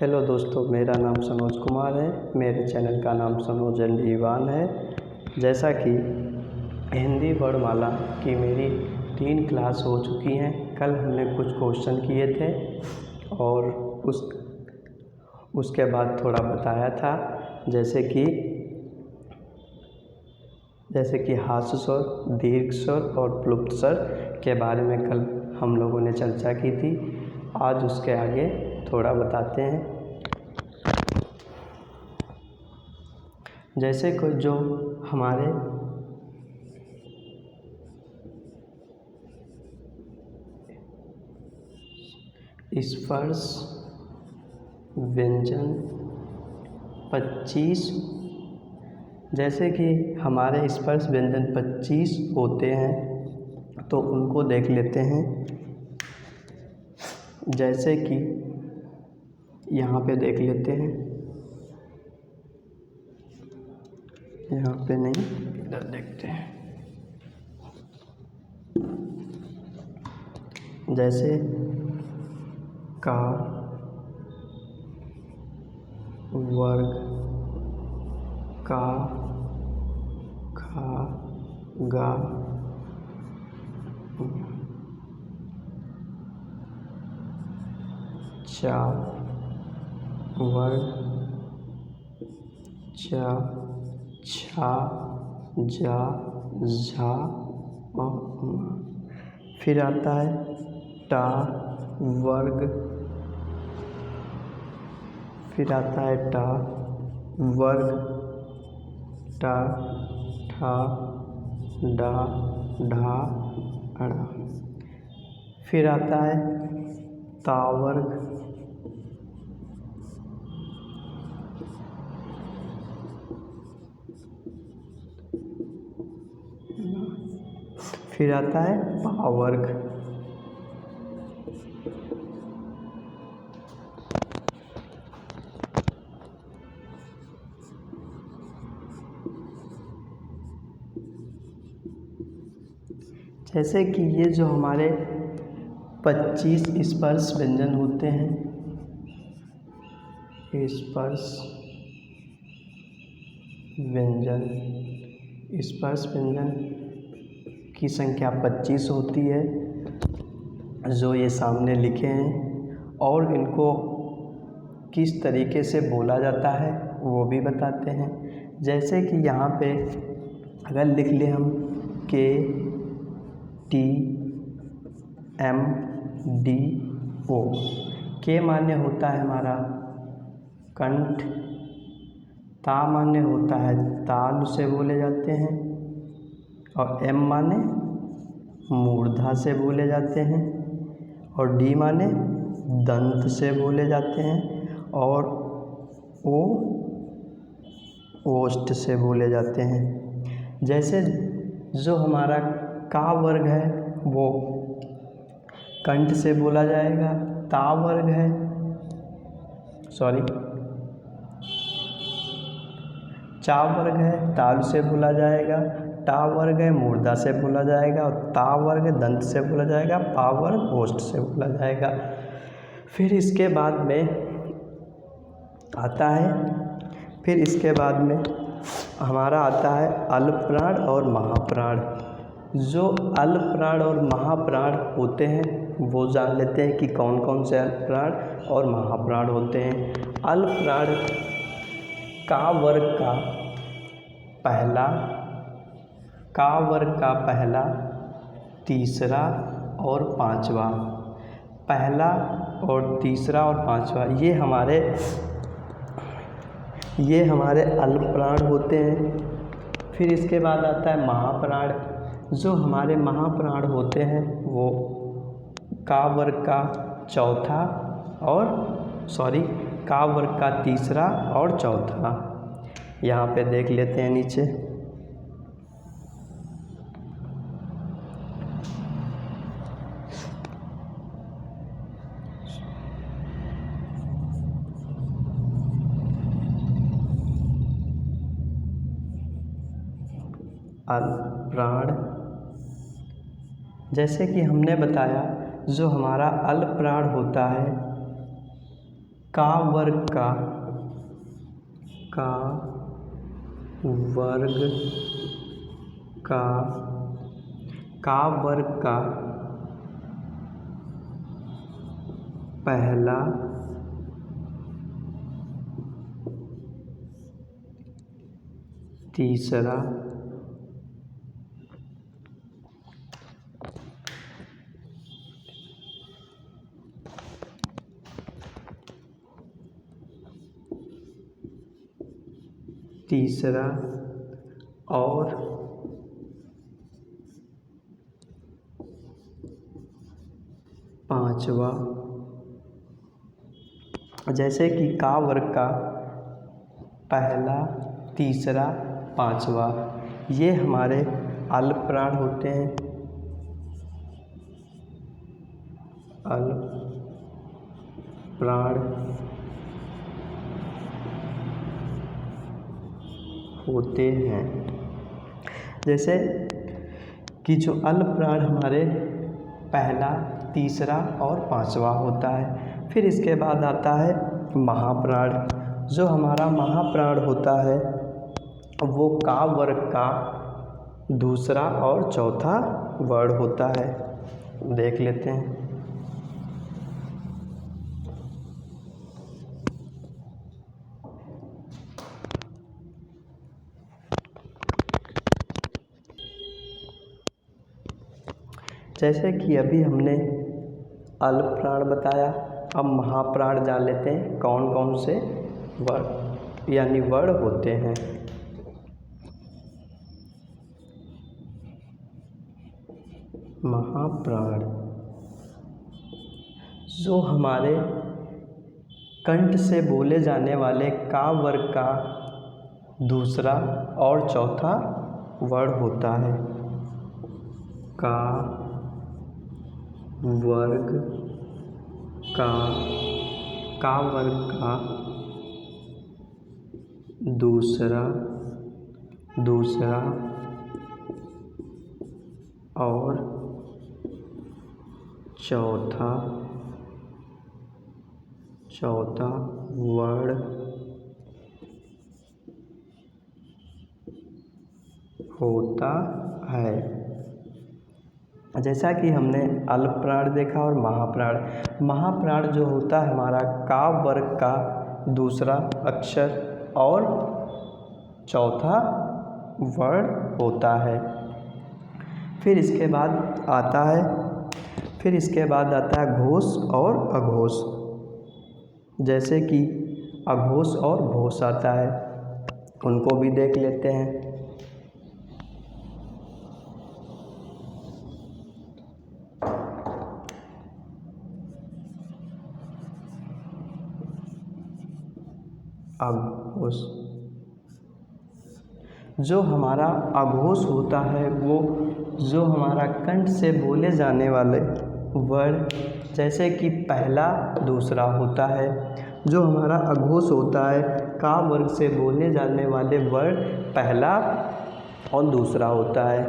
Hello दोस्तों, मेरा नाम सनोज कुमार है। मेरे चैनल का नाम सनोज एंड ईवान है। जैसा कि हिंदी वर्णमाला की मेरी 3 क्लास हो चुकी हैं। कल हमने कुछ क्वेश्चन किए थे और उसके बाद थोड़ा बताया था, जैसे कि हास्य स्वर, दीर्घ स्वर और प्लुप्त स्वर के बारे में कल हम लोगों ने चर्चा की थी। आज उसके आगे थोड़ा बताते हैं। जैसे कि जो हमारे स्पर्श व्यंजन 25, जैसे कि हमारे स्पर्श व्यंजन 25 होते हैं, तो उनको देख लेते हैं। जैसे कि यहाँ पे देख लेते हैं, यहाँ पे नहीं, इधर देखते हैं। जैसे का वर्ग, का, खा, गा, चा वर्ग, चा, छा, जा, झा और फिर आता है टा वर्ग, फिर आता है टा वर्ग, टा, ठा, डा, ढा, अड़ा। फिर आता है ता वर्ग, फिर आता है पा वर्ग। जैसे कि ये जो हमारे 25 स्पर्श व्यंजन होते हैं, स्पर्श व्यंजन की संख्या 25 होती है, जो ये सामने लिखे हैं। और इनको किस तरीके से बोला जाता है वो भी बताते हैं। जैसे कि यहाँ पे अगर लिख ले हम के टी एम डी ओ। के माने होता है हमारा कंठ, ता माने होता है ताल, उसे बोले जाते हैं, और एम माने मूर्धा से बोले जाते हैं, और डी माने दंत से बोले जाते हैं, और ओ ओष्ठ से बोले जाते हैं। जैसे जो हमारा का वर्ग है वो कंठ से बोला जाएगा, ता वर्ग है चा वर्ग है ताल से बोला जाएगा, टा वर्ग है मूर्धा से बोला जाएगा, और ता वर्ग दंत से बोला जाएगा, पा वर्ग ओष्ठ से बोला जाएगा। फिर इसके बाद में आता है, फिर इसके बाद में हमारा आता है अल्पप्राण और महाप्राण। जो अल्पप्राण और महाप्राण होते हैं वो जान लेते हैं कि कौन कौन से अल्पप्राण और महाप्राण होते हैं। अल्पप्राण का वर्ग का पहला, तीसरा और पांचवा, पहला और तीसरा और पांचवा ये हमारे अल्पप्राण होते हैं। फिर इसके बाद आता है महाप्राण। जो हमारे महाप्राण होते हैं वो का वर्ग का चौथा का वर्ग का तीसरा और चौथा। यहाँ पे देख लेते हैं नीचे। अल्पप्राण, जैसे कि हमने बताया, जो हमारा अल्पप्राण होता है का वर्ग का पहला तीसरा और पांचवा। जैसे कि का वर्ग का पहला तीसरा पांचवा ये हमारे अल्प प्राण होते हैं। अल्प प्राण होते हैं। जैसे कि जो अल्प प्राण हमारे पहला तीसरा और पांचवा होता है। फिर इसके बाद आता है महाप्राण। जो हमारा महाप्राण होता है वो का वर्ग का दूसरा और चौथा वर्ण होता है। देख लेते हैं। जैसे कि अभी हमने अल्प प्राण बताया, अब महाप्राण जान लेते हैं कौन कौन से वर्ण यानी वर्ण होते हैं। महाप्राण जो हमारे कंठ से बोले जाने वाले का वर्ग का दूसरा और चौथा वर्ण होता है। का वर्ग का वर्ग का दूसरा और चौथा वर्ण होता है। जैसा कि हमने अल्प प्राण देखा और महाप्राण जो होता है हमारा का वर्ग का दूसरा अक्षर और चौथा वर्ण होता है। फिर इसके बाद आता है घोष और अघोष। जैसे कि अघोष और घोष आता है, उनको भी देख लेते हैं। अघोष जो हमारा अघोष होता है वो जो हमारा कंठ से बोले जाने वाले वर्ण जैसे कि पहला दूसरा होता है। जो हमारा अघोष होता है का वर्ग से बोले जाने वाले वर्ण पहला और दूसरा होता है।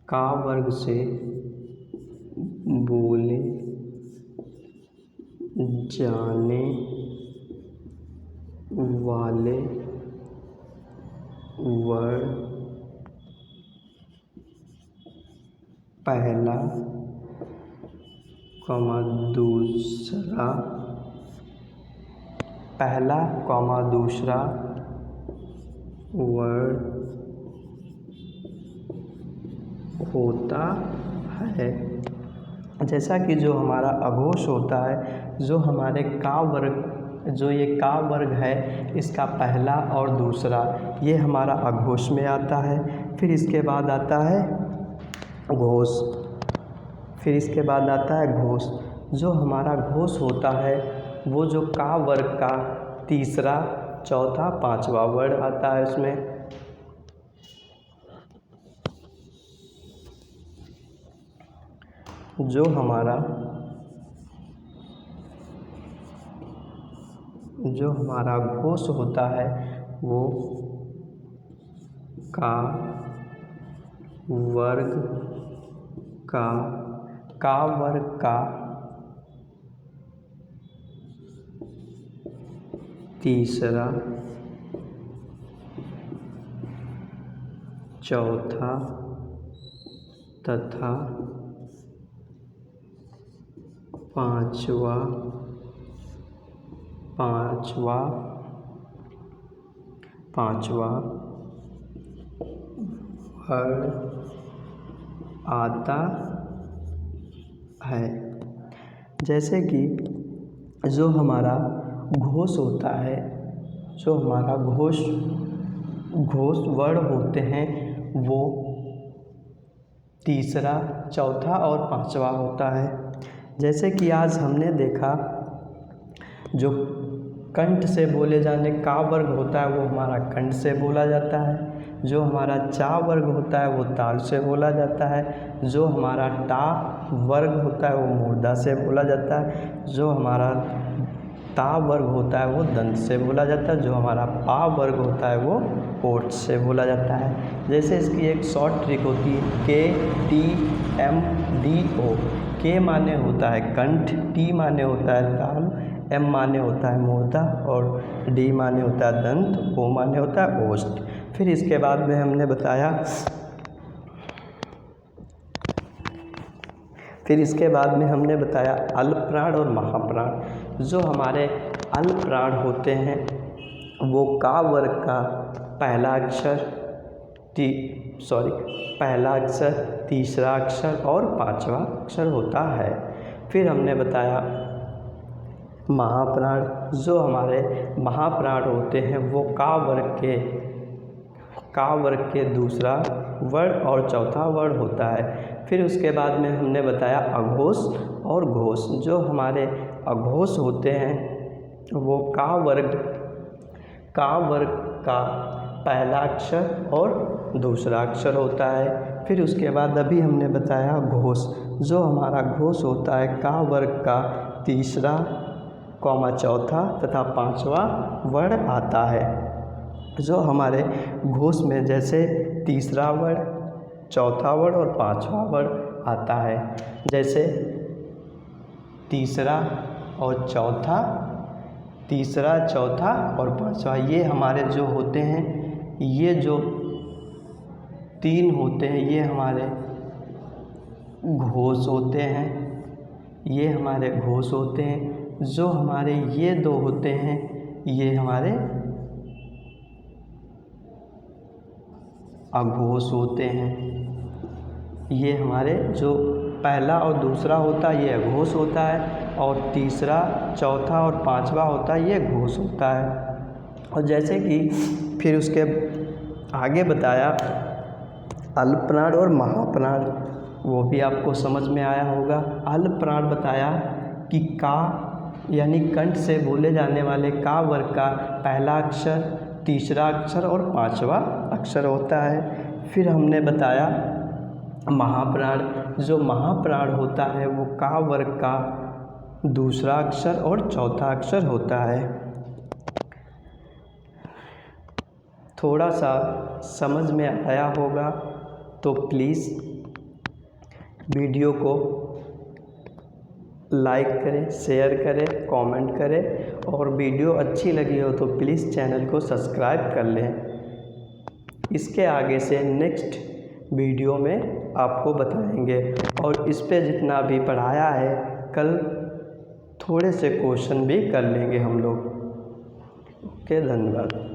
का वर्ग से बोले जाने वाले वर्ण पहला दूसरा वर्ण होता है। जैसा कि जो हमारा अघोष होता है जो हमारे का वर्ग जो ये का वर्ग है इसका पहला और दूसरा ये हमारा अघोष में आता है। फिर इसके बाद आता है घोष। जो हमारा घोष होता है वो जो का वर्ग का तीसरा चौथा पांचवा वर्ण आता है उसमें। जो हमारा घोष होता है वो का वर्ग का वर्ग का तीसरा चौथा तथा पांचवा वर्ड आता है। जैसे कि जो हमारा घोष होता है, जो हमारा घोष वर्ड होते हैं वो तीसरा, चौथा और पांचवा होता है। जैसे कि आज हमने देखा जो कंठ से बोले जाने का वर्ग होता है वो हमारा कंठ से बोला जाता है। जो हमारा चा वर्ग होता है वो ताल से बोला जाता है। जो हमारा टा वर्ग होता है वो मूर्धा से बोला जाता है। जो हमारा ता वर्ग होता है वो दंत से बोला जाता है। जो हमारा पा वर्ग होता है वो ओठ से बोला जाता है। जैसे इसकी एक शॉर्ट ट्रिक होती है KTMDO। के माने होता है कंठ, टी माने होता है ताल, एम माने होता है मूर्धा और डी माने होता है दंत, ओ माने होता है ओष्ठ। फिर इसके बाद में हमने बताया अल्पप्राण और महाप्राण। जो हमारे अल्पप्राण होते हैं वो का वर्ग का पहला अक्षर, तीसरा अक्षर और पांचवा अक्षर होता है। फिर हमने बताया महाप्राण। जो हमारे महाप्राण होते हैं वो का वर्ग के दूसरा वर्ड और चौथा वर्ड होता है। फिर उसके बाद में हमने बताया अघोष और घोष। जो हमारे अघोष होते हैं वो का वर्ग का पहला अक्षर और दूसरा अक्षर होता है। फिर उसके बाद अभी हमने बताया घोष। जो हमारा घोष होता है का वर्ग का तीसरा, चौथा तथा पांचवा वर्ड आता है। जो हमारे घोष में जैसे तीसरा वर्ड, चौथा वर्ड और पांचवा वर्ड आता है। जैसे तीसरा, चौथा और पांचवा, ये हमारे जो होते हैं, ये जो तीन होते हैं ये हमारे घोष होते हैं। जो हमारे ये दो होते हैं ये हमारे अघोष होते हैं। ये हमारे जो पहला और दूसरा होता है ये अघोष होता है और तीसरा, चौथा और पांचवा होता है ये घोष होता है। और जैसे कि फिर उसके आगे बताया अल्पप्राण और महाप्राण, वो भी आपको समझ में आया होगा। अल्पप्राण बताया कि का यानी कंठ से बोले जाने वाले का वर्ग का पहला अक्षर, तीसरा अक्षर और पांचवा अक्षर होता है। फिर हमने बताया महाप्राण। जो महाप्राण होता है वो का वर्ग का दूसरा अक्षर और चौथा अक्षर होता है। थोड़ा सा समझ में आया होगा तो प्लीज़ वीडियो को लाइक करें, शेयर करें, कमेंट करें और वीडियो अच्छी लगी हो तो प्लीज़ चैनल को सब्सक्राइब कर लें। इसके आगे से नेक्स्ट वीडियो में आपको बताएंगे और इस पे जितना भी पढ़ाया है कल थोड़े से क्वेश्चन भी कर लेंगे हम लोग। ओके, धन्यवाद।